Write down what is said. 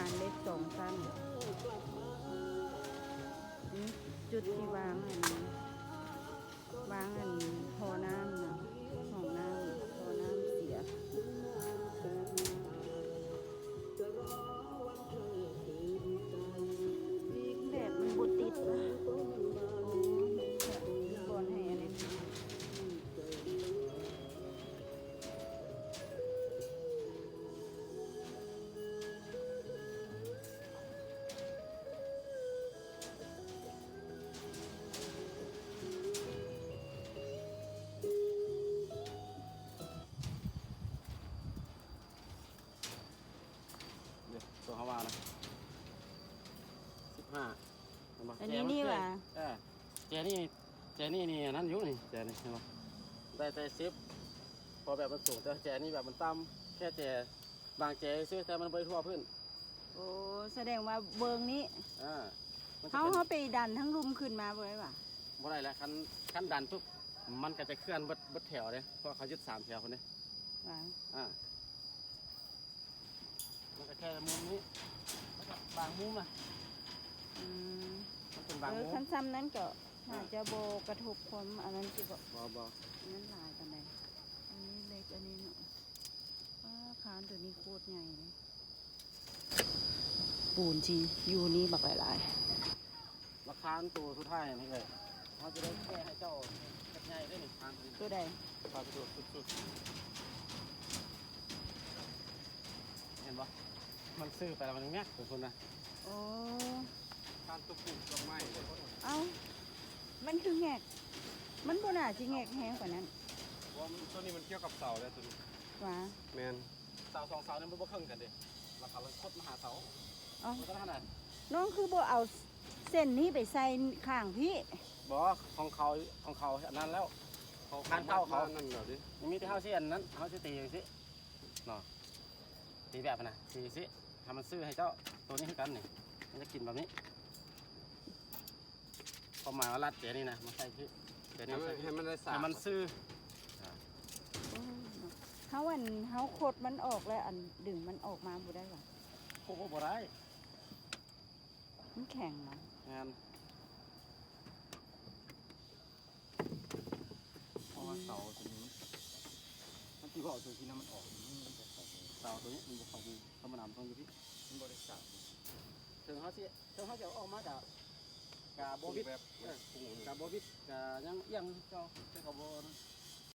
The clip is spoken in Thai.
านเล็ก2 สั้นนี่จุดที่วางอันท่อน้ำนะห้องน้ำท่อน้ำเสียแบบมันบดติดวะโอ้บอลให้อะไรตัวเขาว่านะ15อันนี้นี่ว่ะเจนี่นี่นั่นอยู่นี่เจนี่เห็นปะได้ใจ10พอแบบมันสูงแต่เจนี่แบบมันต่ำแค่เจบางเจซื้อแต่มันไปทั่วพื้น โอ้แสดงว่าเบิงนี้ มันจะ เขาไปดันทั้งรุมขึ้นมาบ่ได้ป่ะ บ่ได้แล้วคันดันปุ๊บมันก็จะเคลื่อนเบิดแถวเลยเพราะเขายึด3 แถวคนนี้ ว่า มันก็แค่มุมนี้แล้วก็บางมุมอ่ะ อืม มันเป็นบางมุม ขั้นซ้ำนั้นก็อาจจะโบกระทบความอันนั้นจิบ่ บ่ นั้นหลายกันเลยอันนี้เล็กอันนี้เนาะคานตัวนี้โคตรใหญ่เลยปูนจีอยู่นี่บักหลาย ราคาตัวสุดท้ายนี่เลยเขาจะได้แก้ให้เจ้าจัดใหญ่ได้หนึ่งครั้ง ๆตัวใด ปลาตัวสุดเห็นปะมันซื้อไปแล้วมันแงกของคนนะ โอ้ การตุกปุ่มดอกไม้ เอ้ามันคือแงกมันบ่น่าจะแงกแห้งกว่านั้น ว่าตัวนี้มันเกี่ยวกับเสาเลยตัวนี้ ว่า แมนเสา2 เสาเนี่ยมันบ่เครื่องกันดิราคามันโคตรมหาเสา เอ้า มันก็ขนาด น้องคือบ่เอาเส้นนี้ไปใส่ข้างพี่ บ่ของเขาอันนั้นแล้วคานเก้าเขานั่นเหรอดิมีที่เฮาสิอันนั้นเฮาสิตีอย่างสิเนาะตีแบบน่ะตีสิทำมันซื้อให้เจ้าตัวนี้ให้กันนี่มันจะกินแบบนี้ความหมายว่ารัดเจนี่นะมันใส่ที่เจนี่ให้มันได้สาให้มันซื้อ เขาขดมันออกแล้วอันดึงมันออกมาบ่ได้หรอ โค้บ่ได้ มันแข็งนะ งานเพราะว่าเสาตัวนี้มันที่บอกตัวที่นั้นมันออกเสาตัวนี้มันเขาเขามานำตรงอยู่ที่มันบริษัทถึงเขาจะออกมาจากโบวิดกับโบวิดกับยังเอียงเจ้าเขาโบ